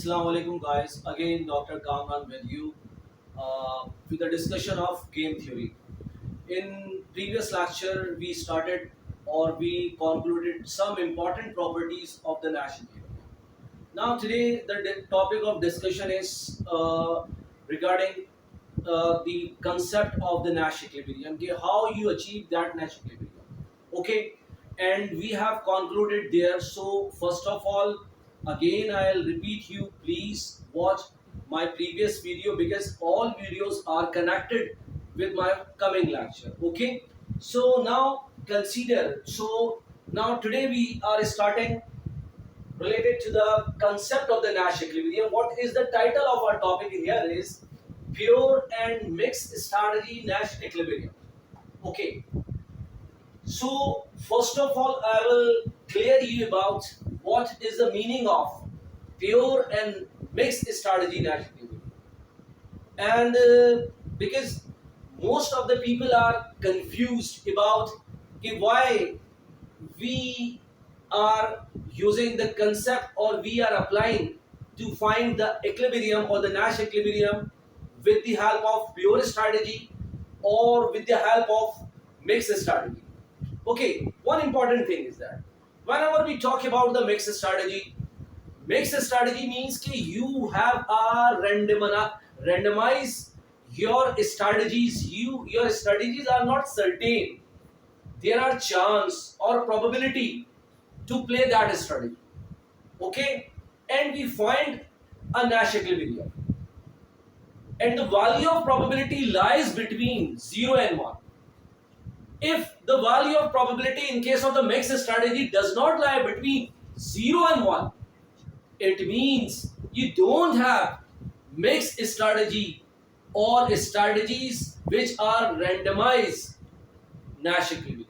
Assalamu alaikum guys. Again Dr. Kamran with you with a discussion of game theory. In previous lecture we started or we concluded some important properties of the Nash equilibrium. Now today the topic of discussion is regarding the concept of the Nash equilibrium, okay, how you achieve that Nash equilibrium. Okay, and we have concluded there. So first of all, again I'll repeat you, please watch my previous video because all videos are connected with my coming lecture. Okay, so now consider. So now today we are starting related to the concept of the Nash equilibrium. What is the title of our topic here is pure and mixed strategy Nash equilibrium. Okay, so first of all, I will clear you about what is the meaning of pure and mixed strategy Nash equilibrium. And because most of the people are confused about why we are using the concept or we are applying to find the equilibrium or the Nash equilibrium with the help of pure strategy or with the help of mixed strategy. Okay, one important thing is that whenever we talk about the mixed strategy means that you have a randomize your strategies. Your strategies are not certain. There are chance or probability to play that strategy. Okay, and we find a Nash equilibrium, and the value of probability lies between 0 and 1. If the value of probability in case of the mixed strategy does not lie between 0 and 1, it means you don't have mixed strategy or strategies which are randomized Nash equilibrium.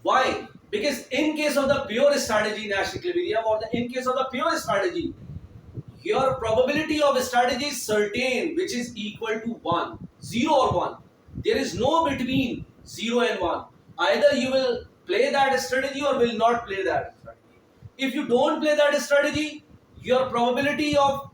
Why? Because in case of the pure strategy Nash equilibrium or in case of the pure strategy, your probability of strategy is certain, which is equal to 1, 0 or 1. There is no between 0 and 1. Either you will play that strategy or will not play that strategy. If you don't play that strategy, your probability of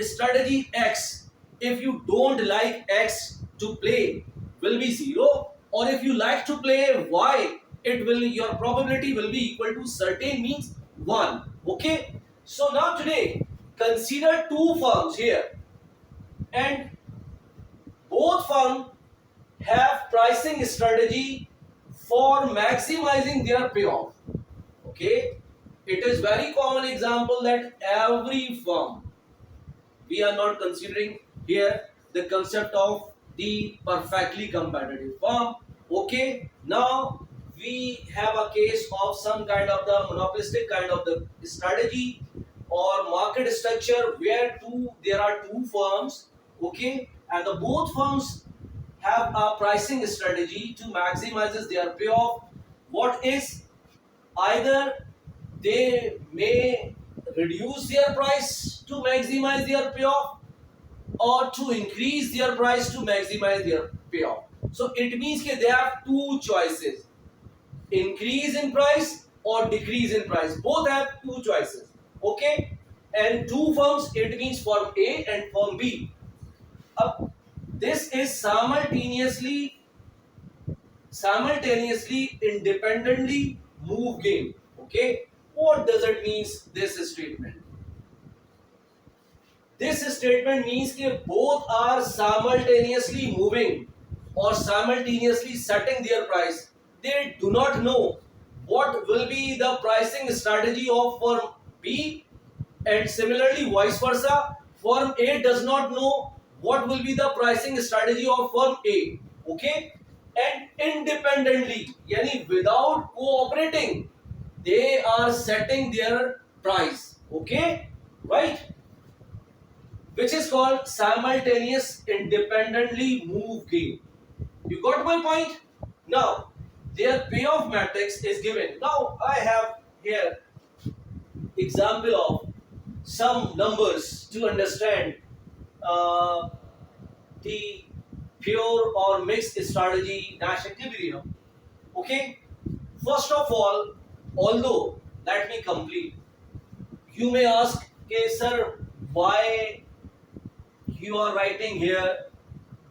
strategy X, if you don't like X to play, will be 0, or if you like to play Y, your probability will be equal to certain means 1. Okay, so now today consider two firms here, and both firms have pricing strategy for maximizing their payoff. Okay, it is very common example that every firm, we are not considering here the concept of the perfectly competitive firm. Okay, now we have a case of some kind of the monopolistic kind of the strategy or market structure where there are two firms. Okay, and the both firms have a pricing strategy to maximize their payoff. What is, either they may reduce their price to maximize their payoff or to increase their price to maximize their payoff. So it means that they have two choices, increase in price or decrease in price. Both have two choices. Okay, and two firms, it means firm A and firm B. This is simultaneously independently move game. Okay, what does it mean, this statement? This statement means that both are simultaneously moving or simultaneously setting their price. They do not know what will be the pricing strategy of firm B, and similarly vice versa. Firm A does not know what will be the pricing strategy of firm A. Okay, and independently, yani without cooperating, they are setting their price. Okay, right? Which is called simultaneous independently move game. You got my point? Now, their payoff matrix is given. Now, I have here example of some numbers to understand the pure or mixed strategy Nash equilibrium. Okay, first of all, although let me complete, you may ask Okay, sir, why you are writing here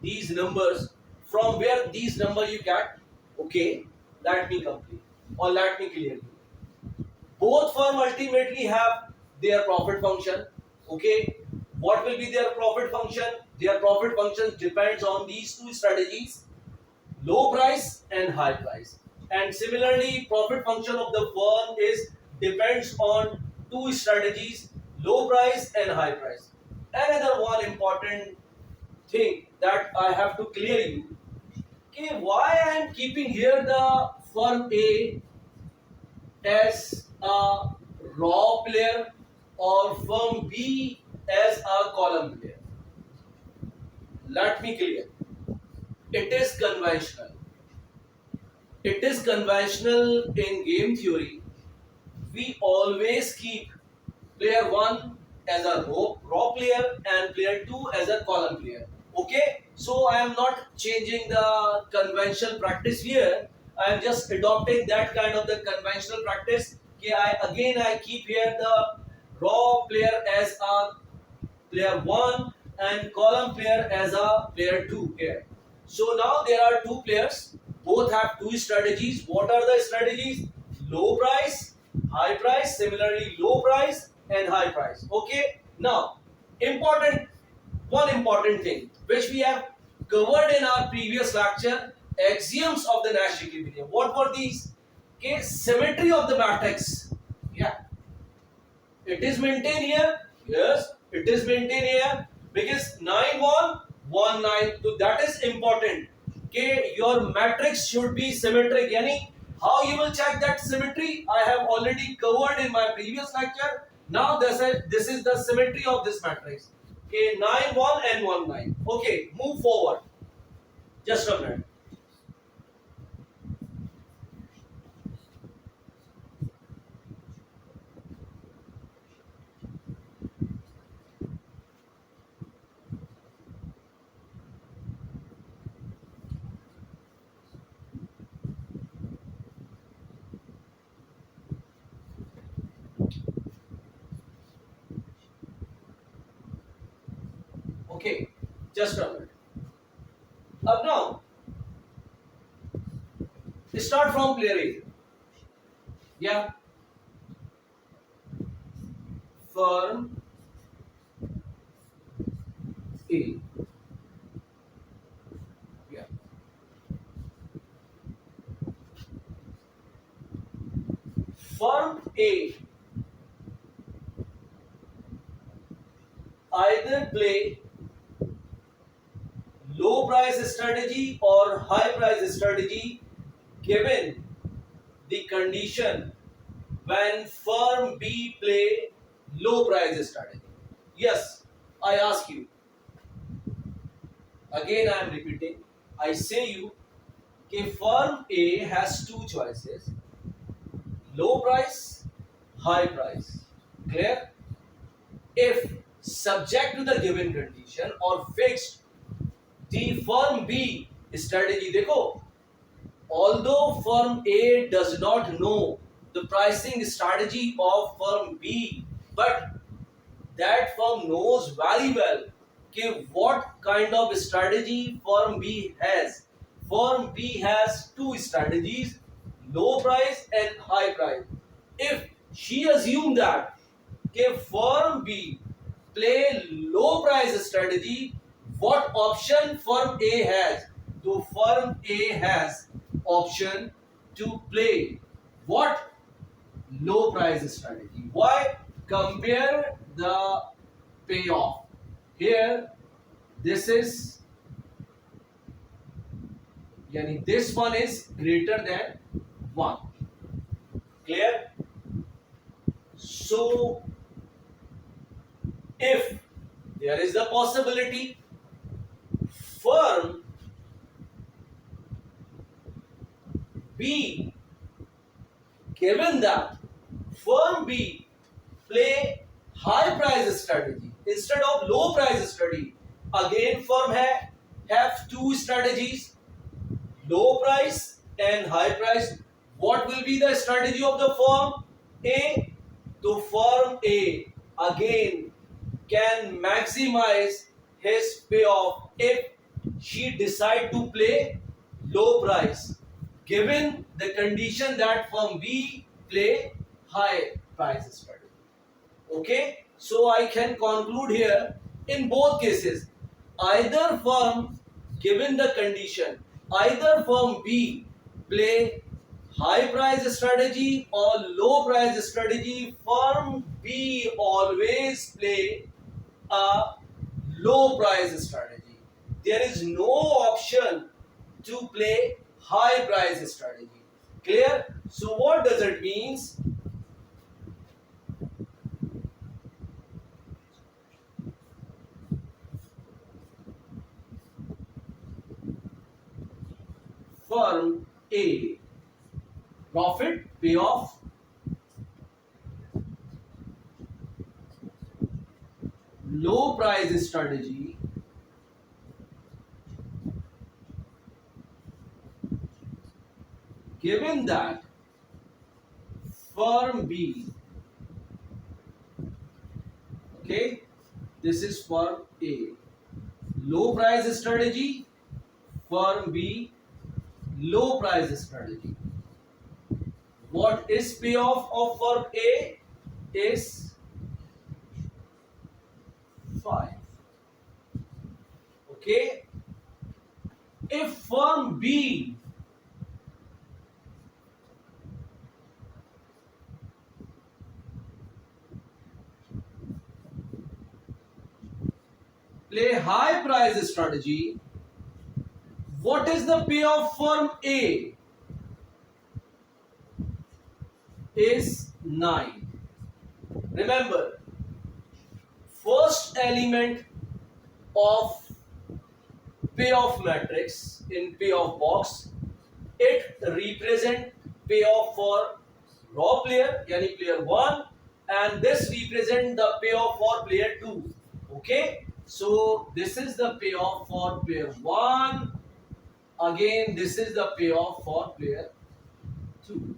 these numbers? From where these numbers you get? Okay, let me complete or let me clear you. Both firm ultimately have their profit function. Okay, what will be their profit function? Their profit function depends on these two strategies: low price and high price. And similarly, profit function of the firm is depends on two strategies: low price and high price. Another one important thing that I have to clear you. Okay, why I am keeping here the firm A as a raw player or firm B as a column player? Let me clear. It is conventional. It is conventional in game theory. We always keep player 1 as a raw player and player 2 as a column player. Okay, so I am not changing the conventional practice here. I am just adopting that kind of the conventional practice. Okay, I keep here the raw player as a player 1 and column player as a player 2 here. So now there are two players, both have two strategies. What are the strategies? Low price, high price, similarly low price and high price. Okay, now important one important thing which we have covered in our previous lecture, axioms of the Nash equilibrium. What were these? Okay, symmetry of the matrix. Yeah, it is maintained here. Yes, it is maintained here because 9 1 1 9. So that is important. Okay, your matrix should be symmetric. Yani, how you will check that symmetry? I have already covered in my previous lecture. Now this is the symmetry of this matrix. Okay, 9 1 and 1 9. Okay, move forward. Just a minute. Okay, just a minute. Up now, start from player A. Yeah, firm A. Yeah. Firm A either play low price strategy or high price strategy given the condition when firm B play low price strategy. Yes, I ask you. Again I am repeating. I say you कि firm A has two choices: low price, high price. Clear? If subject to the given condition or fixed, the firm B strategy, देखो, although firm A does not know the pricing strategy of firm B, but that firm knows very well कि what kind of strategy firm B has. Firm B has two strategies: low price and high price. If she assumes that कि firm B play low price strategy, what option firm A has? So firm A has option to play what? Low price strategy. Why? Compare the payoff. Here, this is, yani this one is greater than 1. Clear? So, if there is the possibility firm B, given that firm B play high price strategy instead of low price strategy, again firm have two strategies: low price and high price. What will be the strategy of the firm A? To firm A again can maximize his payoff if she decide to play low price, given the condition that firm B play high price strategy. Okay, so I can conclude here in both cases, either firm, given the condition, either firm B play high price strategy or low price strategy, firm B always play a low price strategy. There is no option to play high price strategy. Clear? So what does it means? Firm A, profit payoff low price strategy given that firm B, okay, this is firm A, low price strategy, firm B, low price strategy. What is payoff of firm A? Is 5. Okay, if firm B play high price strategy, what is the payoff firm A? Is 9. Remember, first element of payoff matrix in payoff box, it represent payoff for raw player, yani player 1, and this represent the payoff for player 2. Okay, so this is the payoff for player 1, again this is the payoff for player 2.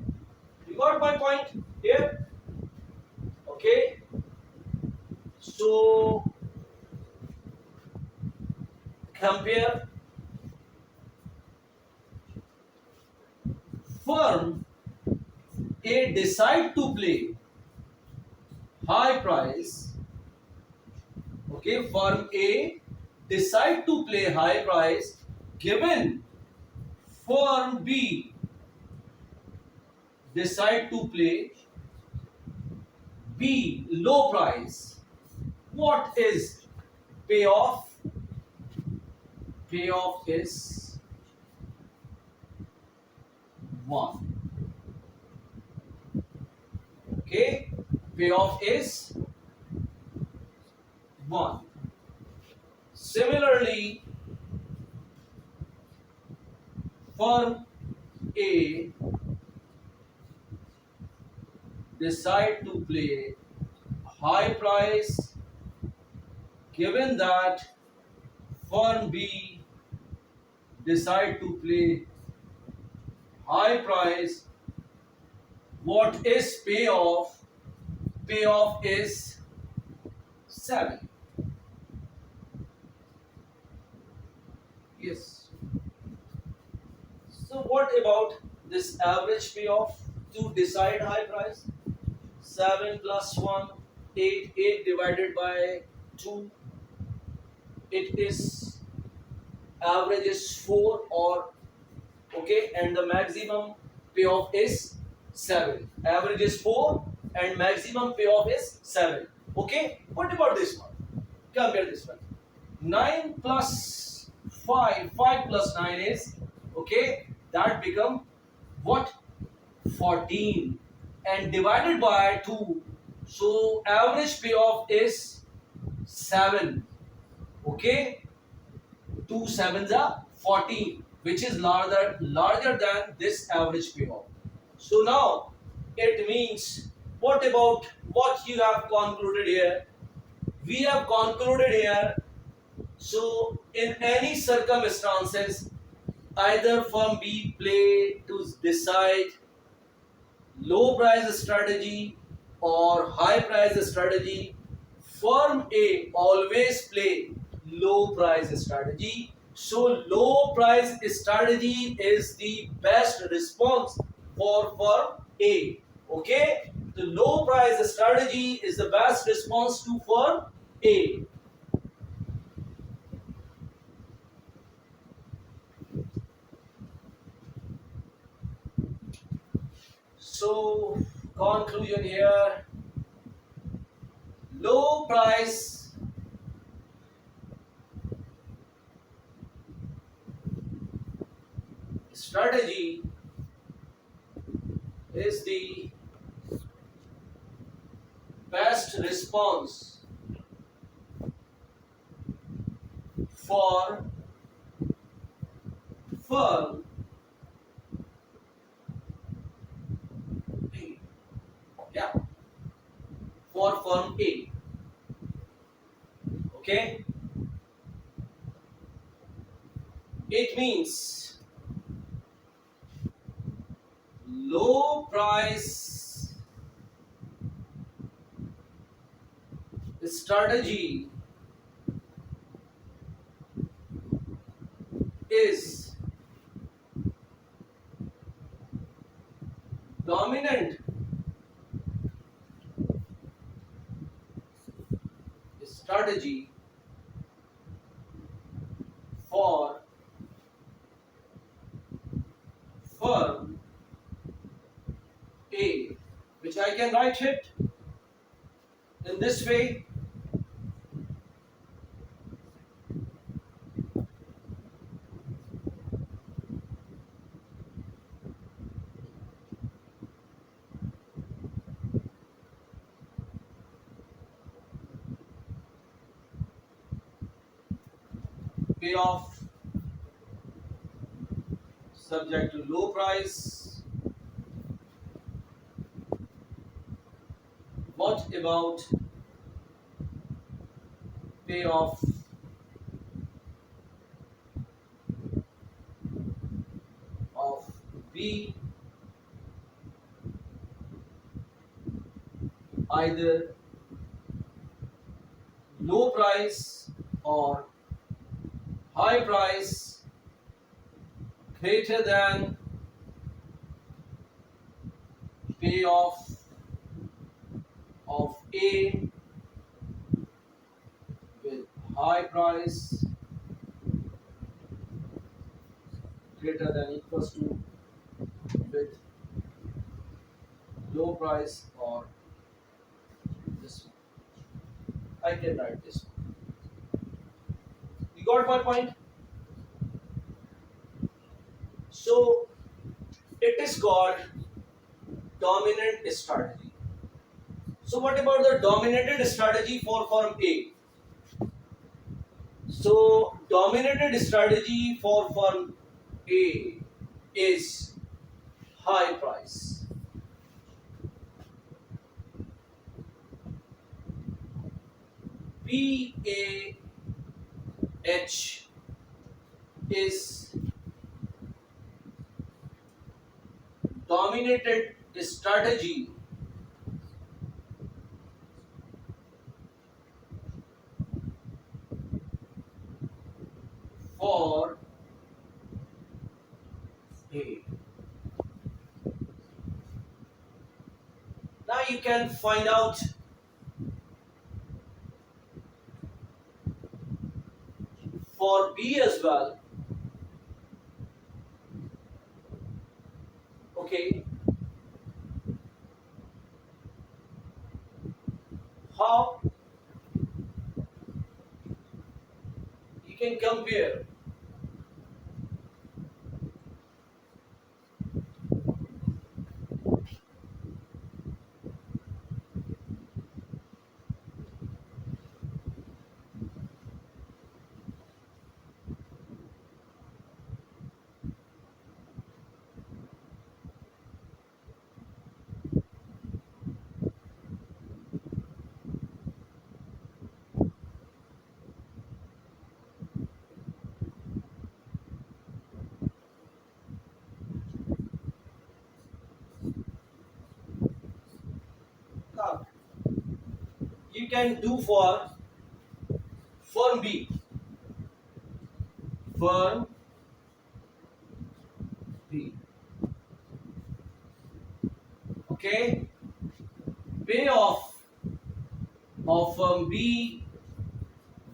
You got my point here? Okay, so compare firm A decide to play high price. Okay, firm A decide to play high price given firm B decide to play B low price. What is payoff? Payoff is 1. Okay, payoff is 1. Similarly, firm A decide to play high price given that firm B decide to play high price. What is payoff? Payoff is 7. Yes. So what about this average payoff to decide high price? 7 plus 1, 8. 8 divided by 2. It is average is 4, or okay, and the maximum payoff is 7. Average is 4 and maximum payoff is 7. Okay, what about this one? Compare this one. 9 plus 5, 5 plus 9 is, okay, that become what? 14, and divided by 2. So average payoff is 7. Okay, 2 sevens are 14, which is larger than this average payoff. So now it means, what about what you have concluded here? We have concluded here, so in any circumstances, either firm B play to decide low price strategy or high price strategy, firm A always play low price strategy. So low price strategy is the best response for firm A. Okay, the low price strategy is the best response to firm A. So conclusion here, low price strategy is the best response for firm A. Yeah, for firm A. Okay, it means low price strategy is dominant strategy for firm A, which I can write it in this way. Payoff subject to low price. What about payoff of B, either low price or high price greater than payoff of A with high price greater than equals to with low price, or this one. I can write this one. You got my point? So it is called dominant strategy. So what about the dominated strategy for firm A? So dominated strategy for firm A is high price. PAH is dominated strategy for A. Now you can find out for B as well. Okay, how you can compare you can do for firm B. Firm B. Okay. Payoff of firm B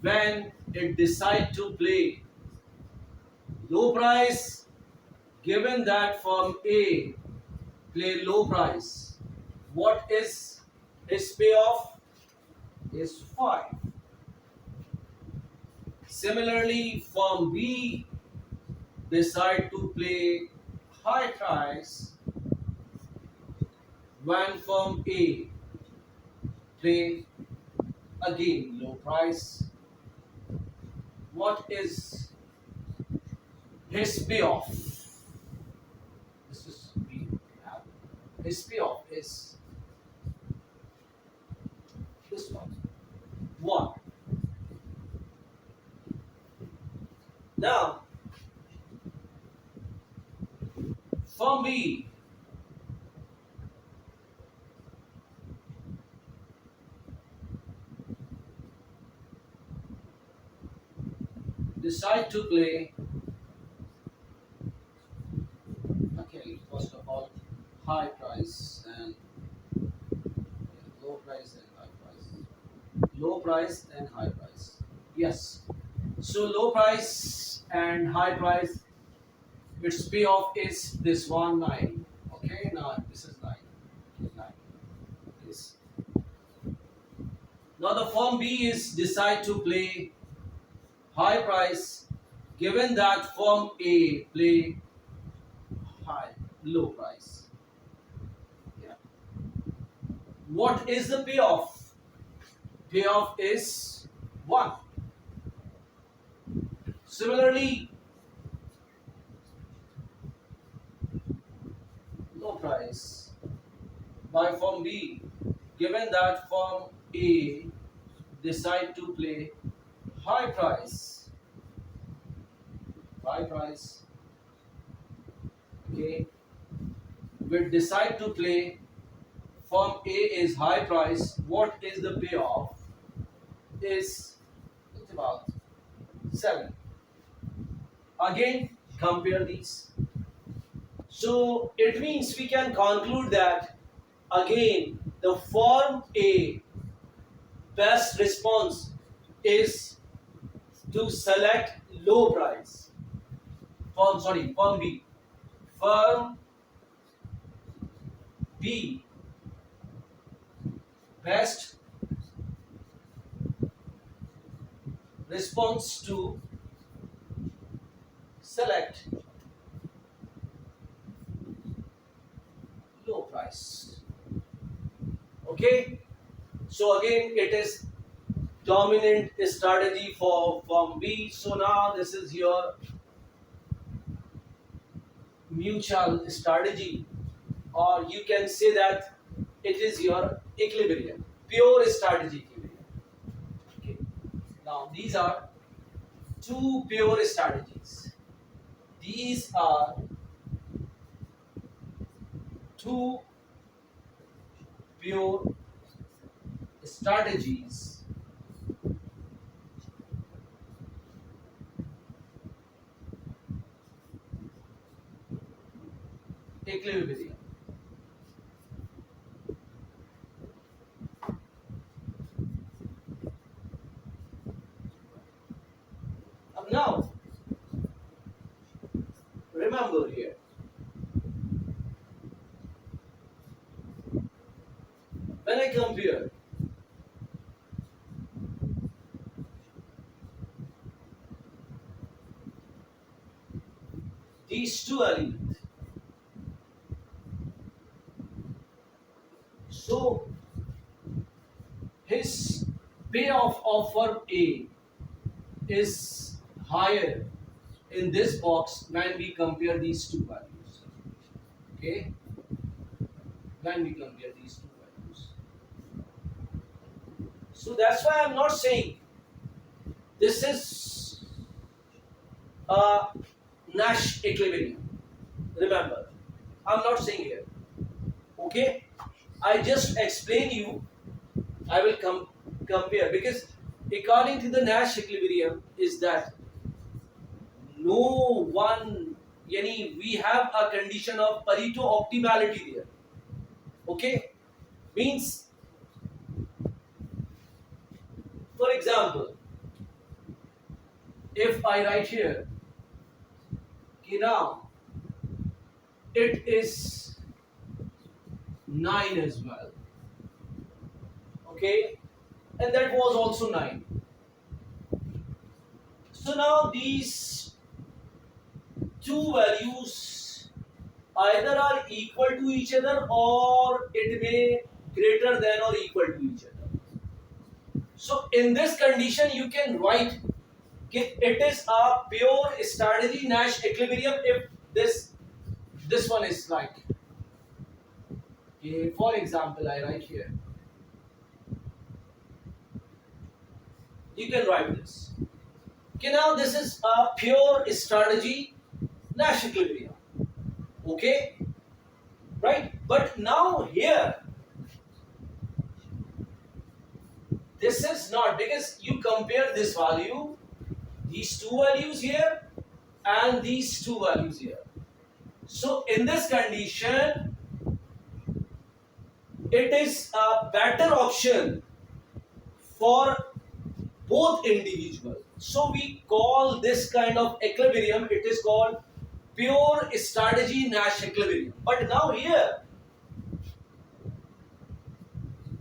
when it decide to play low price, given that firm A play low price, what is his payoff? Is 5. Similarly, firm B decide to play high price when firm A play again low price. What is his payoff? This is B. His payoff is this one. 1. Now, firm B decide to play, okay, first of all, high price and low price and high price. Low price and high price. Yes. So low price and high price, its payoff is this one 9. Okay, now this is 9. 9. Yes. Now the firm B is decide to play high price, given that firm A play low price. Yeah. What is the payoff? Payoff is 1. Similarly, low price by firm B, given that firm A decide to play high price, okay, will decide to play firm A is high price. What is the payoff? Is it's about 7. Again, compare these. So it means we can conclude that again the firm A best response is to select low price. Firm B. Firm B best response to select low price. Okay, so again it is dominant strategy for firm B. So now this is your mutual strategy, or you can say that it is your equilibrium, pure strategy equilibrium. Okay. Now these are two pure strategies. These are two pure strategies equilibrium. Now remember here, when I compare these two elements, so his payoff of firm A is higher in this box when we compare these two values. Okay, when we compare these two values. So that's why I'm not saying this is a Nash equilibrium. Remember, I'm not saying here. Okay, I just explain you. I will compare, because according to the Nash equilibrium is that no one, yani we have a condition of Pareto optimality there. Okay, means, for example, if I write here, okay, now it is 9 as well. Okay, and that was also 9. So now these two values either are equal to each other or it may greater than or equal to each other. So in this condition you can write it is a pure strategy Nash equilibrium if this one is right. Okay, for example, I write here. You can write this. Okay, now this is a pure strategy Nash equilibrium. Okay, right? But now here, this is not, because you compare this value, these two values here, and these two values here. So in this condition, it is a better option for both individual. So we call this kind of equilibrium, it is called pure strategy Nash equilibrium. But now here,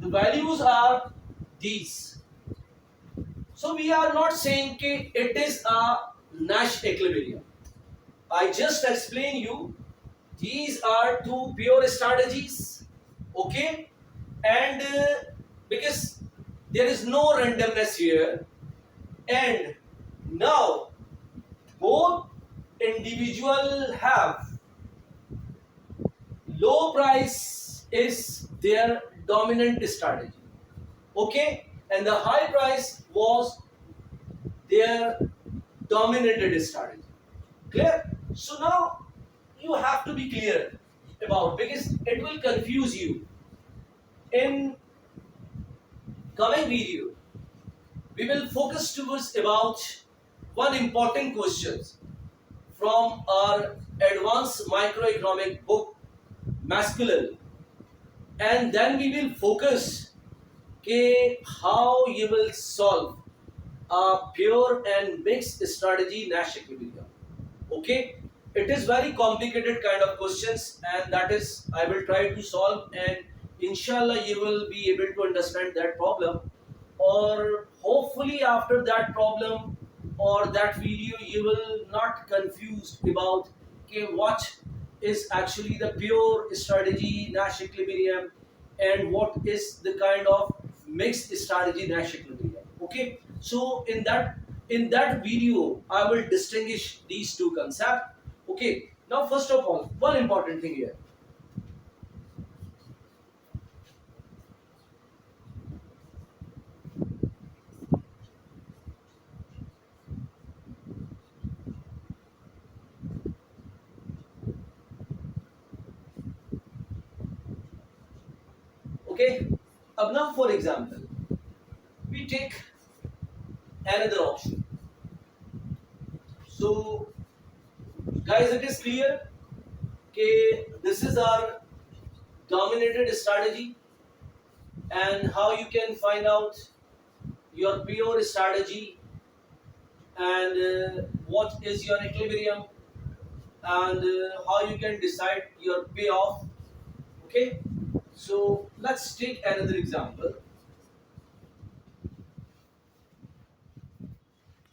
the values are these. So we are not saying that it is a Nash equilibrium. I just explain you, these are two pure strategies, okay, and because there is no randomness here, and now both individual have low price is their dominant strategy, okay, and the high price was their dominated strategy. Clear? So now you have to be clear about, because it will confuse you. In coming video, we will focus towards about one important question from our advanced microeconomic book, Masculine, and then we will focus how you will solve a pure and mixed strategy Nash equilibrium. Okay, it is very complicated kind of questions, and that is I will try to solve, and inshallah you will be able to understand that problem, or hopefully after that problem or that video you will not confused about what is actually the pure strategy Nash equilibrium and what is the kind of mixed strategy Nash equilibrium. Okay, so in that video I will distinguish these two concepts. Okay, now first of all, one important thing here. Okay, now for example, we take another option. So guys, it is clear this is our dominated strategy, and how you can find out your pure strategy, and what is your equilibrium, and how you can decide your payoff. Okay, so let's take another example.